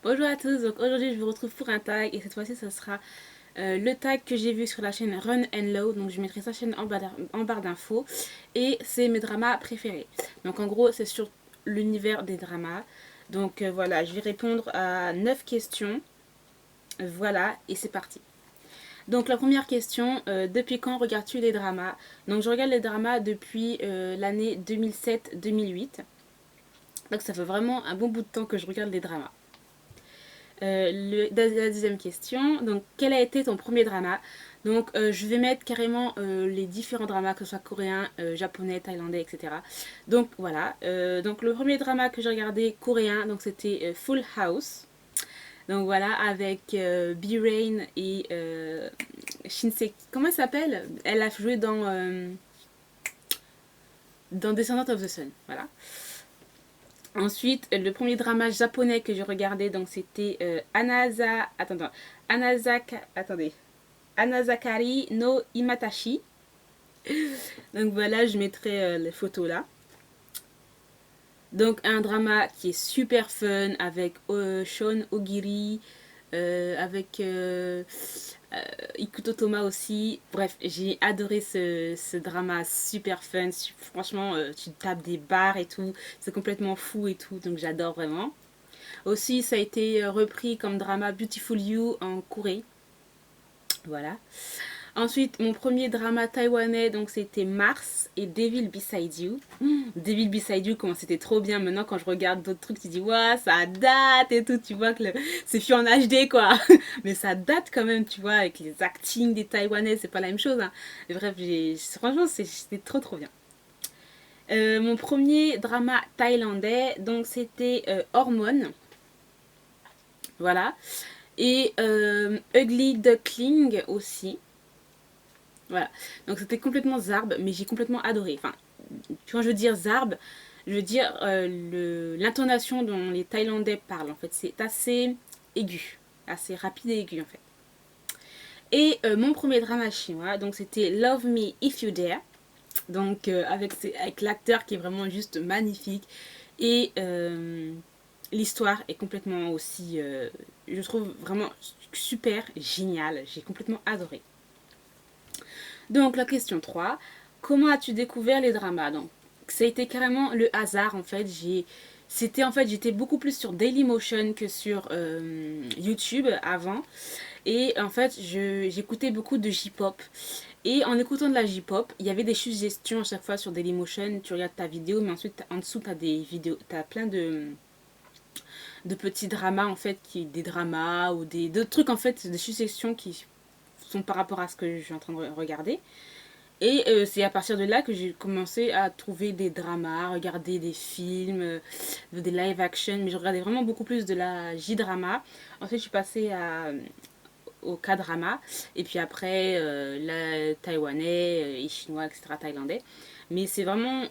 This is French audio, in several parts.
Bonjour à tous, donc aujourd'hui je vous retrouve pour un tag et cette fois-ci ce sera le tag que j'ai vu sur la chaîne Run and Load, donc je mettrai sa chaîne en barre d'infos et c'est mes dramas préférés. Donc en gros c'est sur l'univers des dramas. Donc voilà, je vais répondre à 9 questions, voilà et c'est parti. Donc la première question, depuis quand regardes-tu les dramas? Donc je regarde les dramas depuis l'année 2007-2008, donc ça fait vraiment un bon bout de temps que je regarde les dramas. La deuxième question, donc quel a été ton premier drama? Donc je vais mettre carrément les différents dramas, que ce soit coréen, japonais, thaïlandais, etc. Donc voilà, donc le premier drama que j'ai regardé coréen, donc c'était Full House. Donc voilà, avec B-Rain et Shinseki. Comment elle s'appelle? Elle a joué dans Descendant of the Sun. Voilà. Ensuite, le premier drama japonais que j'ai regardé, donc c'était Attendez. Anazakari no Imatashi. Donc voilà, je mettrai les photos là. Donc un drama qui est super fun avec Sean Ogiri, avec Ikuto Toma aussi. Bref, j'ai adoré ce drama super fun. Franchement, tu tapes des barres et tout. C'est complètement fou et tout, donc j'adore vraiment. Aussi, ça a été repris comme drama Beautiful You en Corée. Voilà. Ensuite, mon premier drama taïwanais, donc c'était Mars et Devil Beside You. Devil Beside You, comment c'était trop bien. Maintenant, quand je regarde d'autres trucs, tu dis, ouais, ça date et tout. Tu vois que c'est fait en HD, quoi. Mais ça date quand même, tu vois, avec les actings des Taïwanais, c'est pas la même chose. Hein. Et bref, franchement, c'était trop, trop bien. Mon premier drama thaïlandais, donc c'était Hormones. Voilà. Et Ugly Duckling aussi. Voilà. Donc c'était complètement Zarb, mais j'ai complètement adoré. Enfin, quand je veux dire Zarb, je veux dire l'intonation dont les Thaïlandais parlent. En fait, c'est assez aigu, assez rapide et aigu en fait. Et mon premier drama chinois, donc c'était Love Me If You Dare. Donc avec l'acteur qui est vraiment juste magnifique. Et l'histoire est complètement aussi, je trouve vraiment super géniale. J'ai complètement adoré. Donc la question 3, comment as-tu découvert les dramas? Donc ça a été carrément le hasard en fait. J'étais beaucoup plus sur Dailymotion que sur YouTube avant. Et en fait, j'écoutais beaucoup de J-pop. Et en écoutant de la J-pop, il y avait des suggestions à chaque fois sur Dailymotion. Tu regardes ta vidéo, mais ensuite en dessous, tu as des vidéos, tu as plein de petits dramas en fait, des dramas ou d'autres trucs en fait, des suggestions qui sont par rapport à ce que je suis en train de regarder. Et c'est à partir de là que j'ai commencé à trouver des dramas, regarder des films, des live action, mais je regardais vraiment beaucoup plus de la J-drama. Ensuite, je suis passée au K-drama, et puis après, la taïwanais et chinois, etc., thaïlandais. Mais c'est vraiment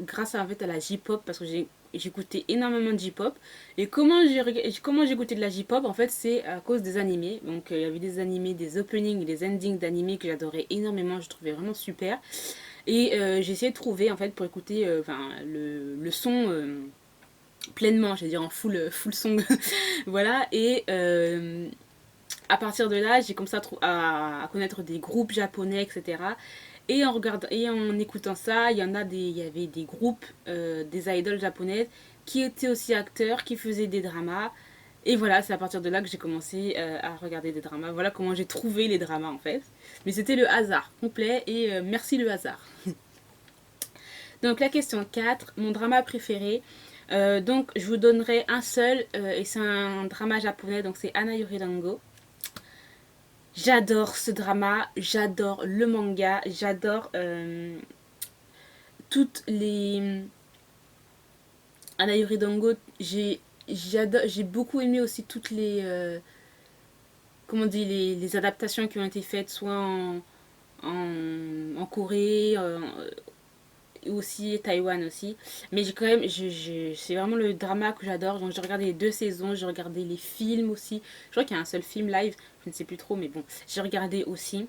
grâce en fait, à la J-pop, parce que j'écoutais énormément de J-pop. Et comment j'ai goûté de la J-pop, en fait, c'est à cause des animés. Donc, il y avait des animés, des openings et des endings d'animés que j'adorais énormément, je trouvais vraiment super. Et j'ai essayé de trouver, en fait, pour écouter le son pleinement, je veux dire en full son. Voilà, et à partir de là, j'ai commencé à connaître des groupes japonais, etc. Et en écoutant ça, il y avait des groupes, des idoles japonaises qui étaient aussi acteurs, qui faisaient des dramas. Et voilà, c'est à partir de là que j'ai commencé à regarder des dramas. Voilà comment j'ai trouvé les dramas en fait. Mais c'était le hasard complet et merci le hasard. Donc la question 4, mon drama préféré. Donc je vous donnerai un seul et c'est un drama japonais, donc c'est Ana Yoridango. J'adore ce drama, j'adore le manga, j'adore toutes les Anayuri Dango. J'ai beaucoup aimé aussi toutes les comment on dit les adaptations qui ont été faites soit en Corée aussi Taïwan aussi. Mais j'ai quand même c'est vraiment le drama que j'adore. Donc j'ai regardé les 2 saisons, j'ai regardé les films aussi. Je crois qu'il y a un seul film live, je ne sais plus trop, mais bon, j'ai regardé aussi.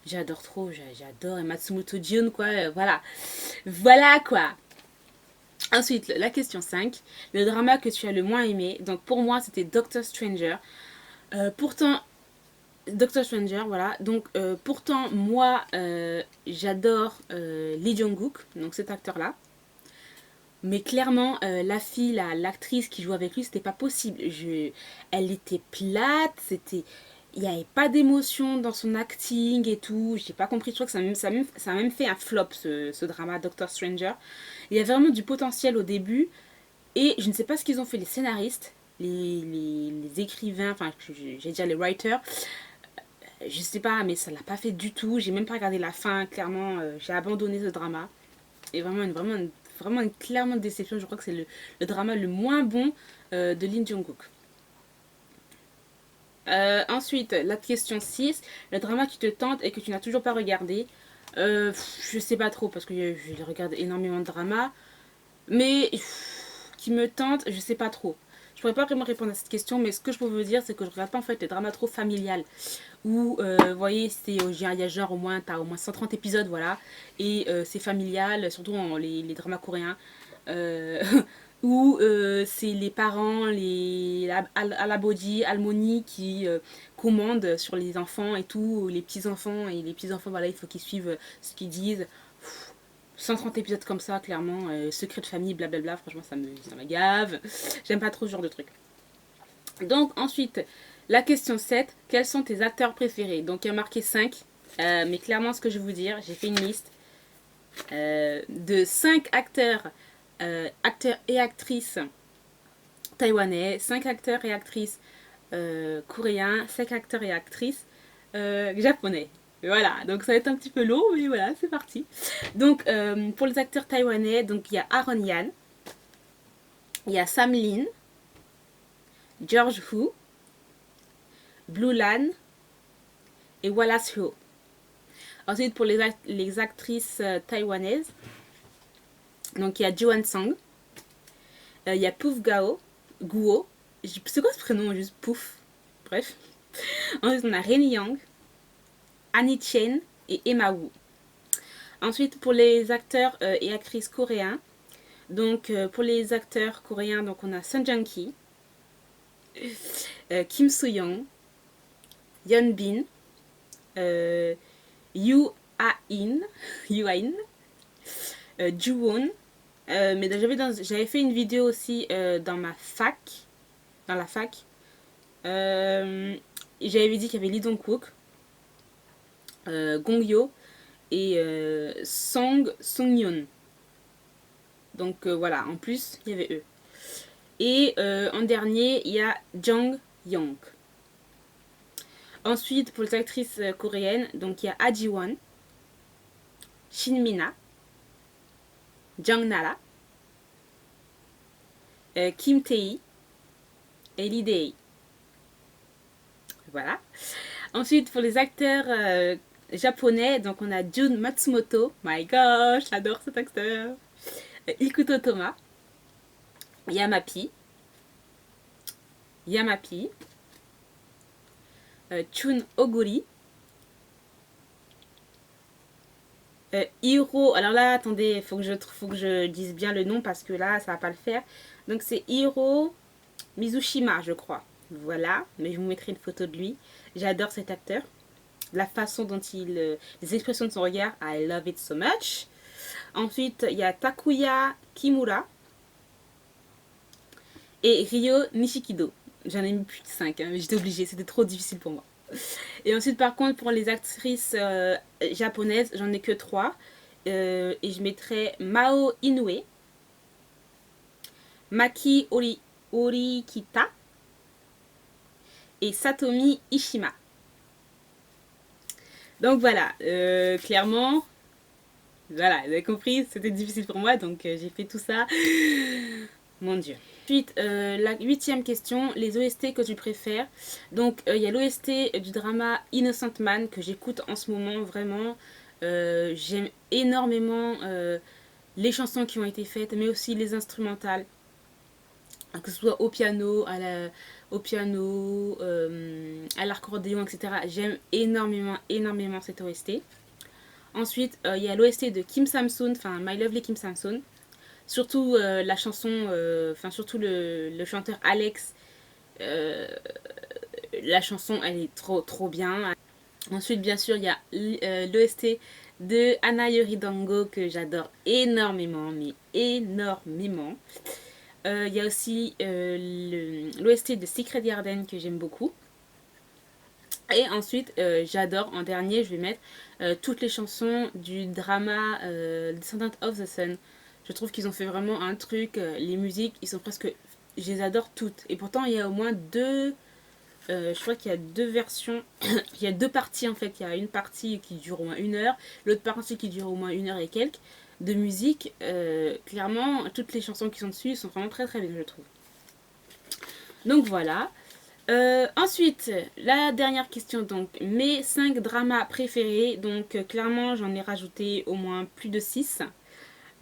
J'adore trop, j'adore. Et Matsumoto Jun, quoi, voilà. Voilà, quoi. Ensuite, la question 5. Le drama que tu as le moins aimé. Donc pour moi, c'était Doctor Stranger. Pourtant, Doctor Stranger, voilà. Donc pourtant, moi, j'adore Lee Jong-gook, donc cet acteur-là. Mais clairement, la fille, l'actrice qui joue avec lui, c'était pas possible. Elle était plate, il n'y avait pas d'émotion dans son acting et tout. J'ai pas compris. Je crois que ça a même fait un flop, ce drama Doctor Stranger. Il y a vraiment du potentiel au début. Et je ne sais pas ce qu'ils ont fait les scénaristes, les écrivains, enfin, j'allais dire les writers. Je sais pas, mais ça l'a pas fait du tout. J'ai même pas regardé la fin, clairement. J'ai abandonné ce drama. Et vraiment une clairement déception. Je crois que c'est le drama le moins bon de Lee Jong-gook. Ensuite, la question 6. Le drama qui te tente et que tu n'as toujours pas regardé. Je sais pas trop parce que je regarde énormément de dramas. Mais qui me tente, je sais pas trop. Je pourrais pas vraiment répondre à cette question, mais ce que je peux vous dire, c'est que je regarde pas en fait les dramas trop familiales. Où, vous voyez, il y a genre t'as au moins 130 épisodes, voilà. Et c'est familial, surtout les dramas coréens. Euh, où c'est les parents, Alabodi, Almoni qui commandent sur les enfants et tout, les petits-enfants. Et les petits-enfants, voilà, il faut qu'ils suivent ce qu'ils disent. 130 épisodes comme ça, clairement, secret de famille, blablabla, franchement, ça me gave. J'aime pas trop ce genre de truc. Donc, ensuite, la question 7, quels sont tes acteurs préférés? Donc, il y a marqué 5, mais clairement, ce que je vais vous dire, j'ai fait une liste de 5 acteurs, acteurs et actrices taïwanais, 5 acteurs et actrices coréens, 5 acteurs et actrices japonais. Voilà, donc ça va être un petit peu long, mais voilà, c'est parti. Donc, pour les acteurs taïwanais, donc il y a Aaron Yan, il y a Sam Lin, George Hu, Blue Lan et Wallace Ho. Ensuite, pour les actrices taïwanaises, donc il y a Joan Sang, il y a Pouf Gao, Guo, c'est quoi ce prénom, juste Pouf, bref. Ensuite, on a Ren Yang, Annie Chen et Emma Wu. Ensuite, pour les acteurs et actrices coréens, donc pour les acteurs coréens, donc on a Sun Jung-ki, Kim Soo-young, Yeon Bin, Yoo Ah-in, Ju-won. Mais j'avais fait une vidéo aussi dans la fac. J'avais dit qu'il y avait Lee Dong-wook, Gong-yo et Song-yeon. Donc voilà, en plus, il y avait eux. Et en dernier, il y a Jang Young. Ensuite, pour les actrices coréennes, donc il y a Ah Ji-won, Shin Mina, Jung Nara, Kim Tae-hee et Lee Dae. Voilà. Ensuite, pour les acteurs japonais, donc on a Jun Matsumoto. My gosh, j'adore cet acteur. Ikuto Toma, Yamapi, Chun Oguri, Hiro. Alors là, attendez, faut que je dise bien le nom parce que là, ça va pas le faire. Donc c'est Hiro Mizushima, je crois. Voilà, mais je vous mettrai une photo de lui. J'adore cet acteur. La façon dont les expressions de son regard, I love it so much. Ensuite, il y a Takuya Kimura et Ryo Nishikido. J'en ai mis plus de 5, hein, mais j'étais obligée, c'était trop difficile pour moi. Et ensuite, par contre, pour les actrices japonaises, j'en ai que 3. Et je mettrai Mao Inoue, Maki Orikita et Satomi Ishima. Donc voilà, clairement, voilà, vous avez compris, c'était difficile pour moi, donc j'ai fait tout ça. Mon Dieu. Ensuite, la 8e question, les OST que tu préfères. Donc, il y a l'OST du drama Innocent Man que j'écoute en ce moment, vraiment. J'aime énormément les chansons qui ont été faites, mais aussi les instrumentales. Que ce soit au piano, à l'accordéon, etc. J'aime énormément cette OST. Ensuite, il y a l'OST de Kim Samsoon, enfin My Lovely Kim Samsoon. Surtout la chanson, enfin surtout le chanteur Alex, euh, la chanson elle est trop bien. Ensuite bien sûr il y a l'OST de Anna Yoridango que j'adore énormément, mais énormément. Il y a aussi l'OST de Secret Garden que j'aime beaucoup. Et ensuite, j'adore, en dernier, je vais mettre toutes les chansons du drama Descendant of the Sun. Je trouve qu'ils ont fait vraiment un truc, les musiques, ils sont presque... Je les adore toutes. Et pourtant, il y a au moins deux... je crois qu'il y a deux versions, il y a deux parties en fait. Il y a une partie qui dure au moins 1 heure, l'autre partie qui dure au moins 1 heure et quelques de musique. Clairement, toutes les chansons qui sont dessus sont vraiment très bien, je trouve. Donc voilà. Ensuite, la dernière question, donc mes 5 dramas préférés. Donc clairement, j'en ai rajouté au moins plus de 6.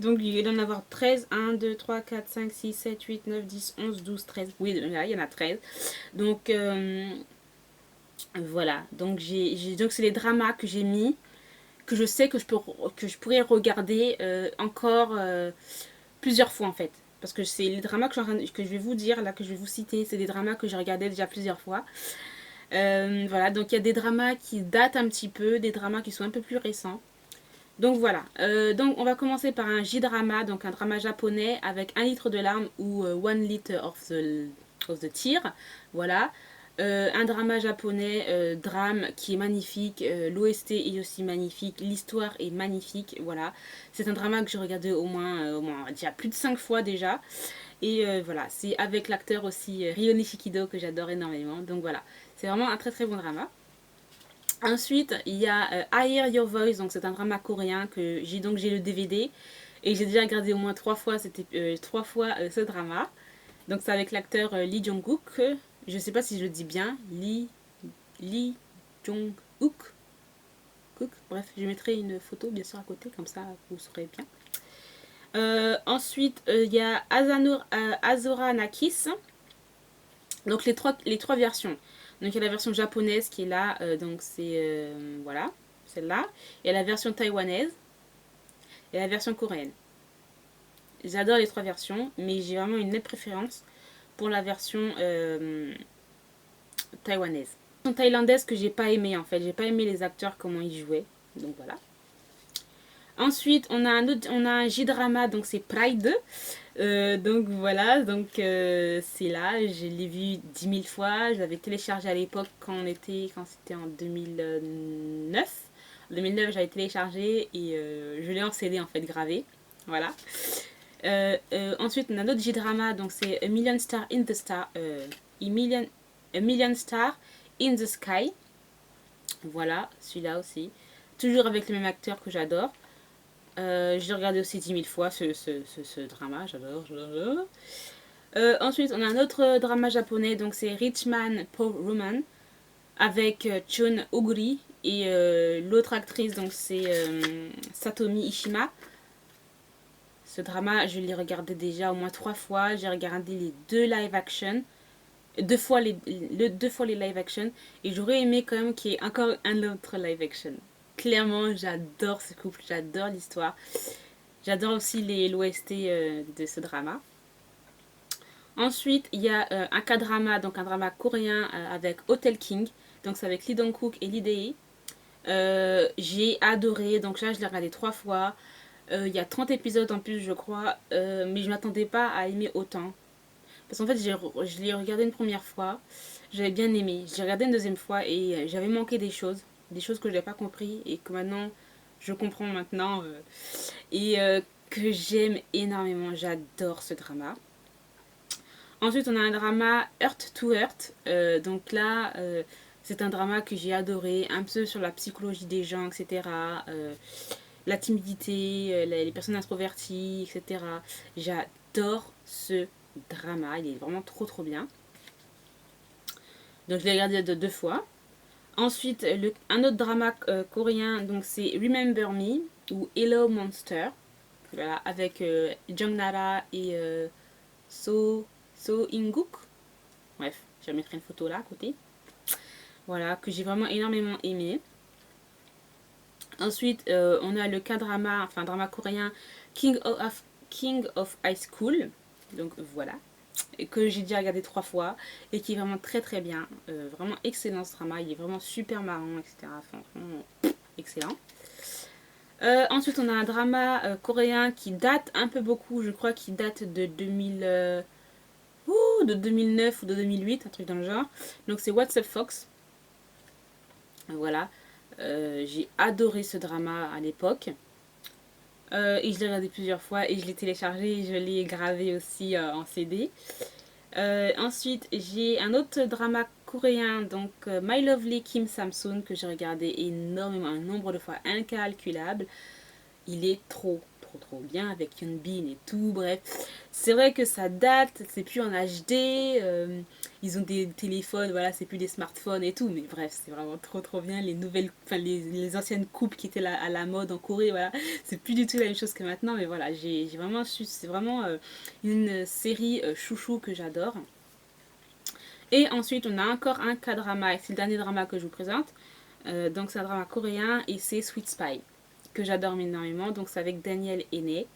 Donc il doit en avoir 13. 1, 2, 3, 4, 5, 6, 7, 8, 9, 10, 11, 12, 13. Oui, là, il y en a 13. Donc voilà. Donc donc c'est les dramas que j'ai mis, que je sais que que je pourrais regarder encore plusieurs fois en fait. Parce que c'est les dramas que je vais vous dire, là, que je vais vous citer, c'est des dramas que j'ai regardés déjà plusieurs fois. Voilà, donc il y a des dramas qui datent un petit peu, des dramas qui sont un peu plus récents. Donc voilà, donc on va commencer par un J-drama, donc un drama japonais avec 1 litre de larmes ou 1 litre of the tear. Voilà. Un drama japonais, drame qui est magnifique, l'OST est aussi magnifique, l'histoire est magnifique, voilà. C'est un drama que j'ai regardé au moins déjà plus de 5 fois déjà. Et voilà, c'est avec l'acteur aussi Ryo Nishikido que j'adore énormément. Donc voilà, c'est vraiment un très bon drama. Ensuite, il y a I Hear Your Voice, donc c'est un drama coréen que j'ai le DVD et j'ai déjà regardé au moins 3 fois, ce drama. Donc c'est avec l'acteur Lee Jong-wook. Je sais pas si je le dis bien, Lee Jong-wook. Bref, je mettrai une photo bien sûr à côté, comme ça vous saurez bien. Ensuite, il y a Azora Nakis. Donc les trois versions. Donc il y a la version japonaise qui est là, donc c'est voilà, celle-là. Il y a la version taïwanaise et la version coréenne. J'adore les trois versions, mais j'ai vraiment une nette préférence pour la version taïwanaise. La version thaïlandaise que j'ai pas aimé en fait, j'ai pas aimé les acteurs comment ils jouaient, donc voilà. Ensuite, on a un J-drama, donc c'est Pride. Donc voilà, donc c'est là, je l'ai vu 10 000 fois. Je l'avais téléchargé à l'époque quand c'était en 2009. En 2009, j'avais téléchargé et je l'ai en CD en fait gravé. Voilà. Ensuite, on a notre J-drama, donc c'est A Million Star in the Sky. Voilà, celui-là aussi. Toujours avec le même acteur que j'adore. J'ai regardé aussi 10 000 fois ce drama, j'adore. Ensuite, on a un autre drama japonais, donc c'est Rich Man Poor Woman, avec Chun Oguri et l'autre actrice, donc c'est Satomi Ishima. Ce drama, je l'ai regardé déjà au moins 3 fois. J'ai regardé les deux live action, deux fois les live action, et j'aurais aimé quand même qu'il y ait encore un autre live action. Clairement, j'adore ce couple, j'adore l'histoire. J'adore aussi l'OST de ce drama. Ensuite, il y a un K-drama, donc un drama coréen avec Hotel King. Donc c'est avec Lee Dong-kook et Lee Dae. J'ai adoré, donc là je l'ai regardé 3 fois. Il y a 30 épisodes en plus, je crois. Mais je ne m'attendais pas à aimer autant. Parce qu'en fait, je l'ai regardé une première fois. J'avais bien aimé. J'ai regardé une deuxième fois et j'avais manqué des choses. Des choses que je n'avais pas compris et que maintenant, je comprends maintenant. Et que j'aime énormément. J'adore ce drama. Ensuite, on a un drama Heart to Heart. Donc là, c'est un drama que j'ai adoré. Un peu sur la psychologie des gens, etc. La timidité, les personnes introverties, etc. J'adore ce drama. Il est vraiment trop bien. Donc je l'ai regardé 2 fois. Ensuite, un autre drama coréen, donc c'est Remember Me ou Hello Monster. Voilà, avec Jung Nara et So In-guk. Bref, je mettrai une photo là à côté. Voilà, que j'ai vraiment énormément aimé. Ensuite, on a le K-drama, enfin drama coréen King of High School. Donc voilà. Et que j'ai déjà regardé 3 fois et qui est vraiment très très bien. Vraiment excellent ce drama. Il est vraiment super marrant, etc. Enfin, vraiment excellent. Ensuite, on a un drama coréen qui date un peu beaucoup. Je crois qu'il date de 2009 ou de 2008, un truc dans le genre. Donc c'est What's Up Fox. Voilà. J'ai adoré ce drama à l'époque. Et je l'ai regardé plusieurs fois et je l'ai téléchargé et je l'ai gravé aussi en CD. Ensuite, j'ai un autre drama coréen, donc My Lovely Kim Samsoon, que j'ai regardé énormément, un nombre de fois incalculable. Il est trop bien avec Hyun Bin et tout. Bref, c'est vrai que ça date, c'est plus en HD. Ils ont des téléphones, voilà, c'est plus des smartphones et tout. Mais bref, c'est vraiment trop bien. Les nouvelles, enfin les anciennes coupes qui étaient là, à la mode en Corée, voilà, c'est plus du tout la même chose que maintenant. Mais voilà, j'ai vraiment su, c'est vraiment une série chouchou que j'adore. Et ensuite, on a encore un K-drama, et c'est le dernier drama que je vous présente. Donc, c'est un drama coréen et c'est Sweet Spy, que j'adore énormément. Donc, c'est avec Daniel Aîné.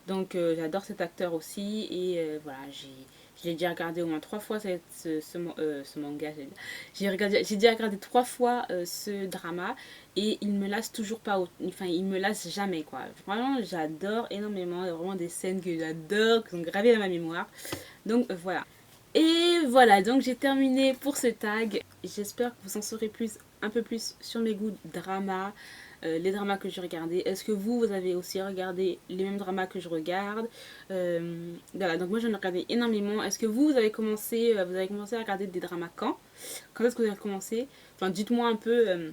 Donc, j'adore cet acteur aussi. Et voilà, j'ai déjà regardé au moins 3 fois ce manga. J'ai déjà regardé 3 fois ce drama et il me lasse toujours pas. Enfin, il me lasse jamais, quoi. Vraiment, j'adore énormément. Il y a vraiment des scènes que j'adore, qui sont gravées dans ma mémoire. Donc, voilà. Et voilà, donc j'ai terminé pour ce tag. J'espère que vous en saurez un peu plus sur mes goûts de drama, les dramas que je regardais. Est-ce que vous avez aussi regardé les mêmes dramas que je regarde? Voilà, donc moi j'en ai regardé énormément. Est-ce que vous avez vous avez commencé à regarder des dramas quand? Quand est-ce que vous avez commencé? Enfin, dites-moi un peu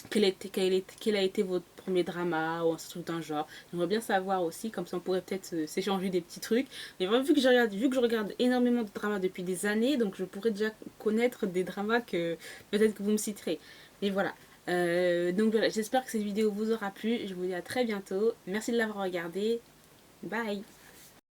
quel a été votre premier drama ou un truc d'un genre. J'aimerais bien savoir aussi, comme ça on pourrait peut-être s'échanger des petits trucs. Mais vraiment, vu que je regarde énormément de dramas depuis des années, donc je pourrais déjà connaître des dramas que peut-être que vous me citerez. Mais voilà. Donc voilà, j'espère que cette vidéo vous aura plu. Je vous dis à très bientôt. Merci de l'avoir regardé. Bye.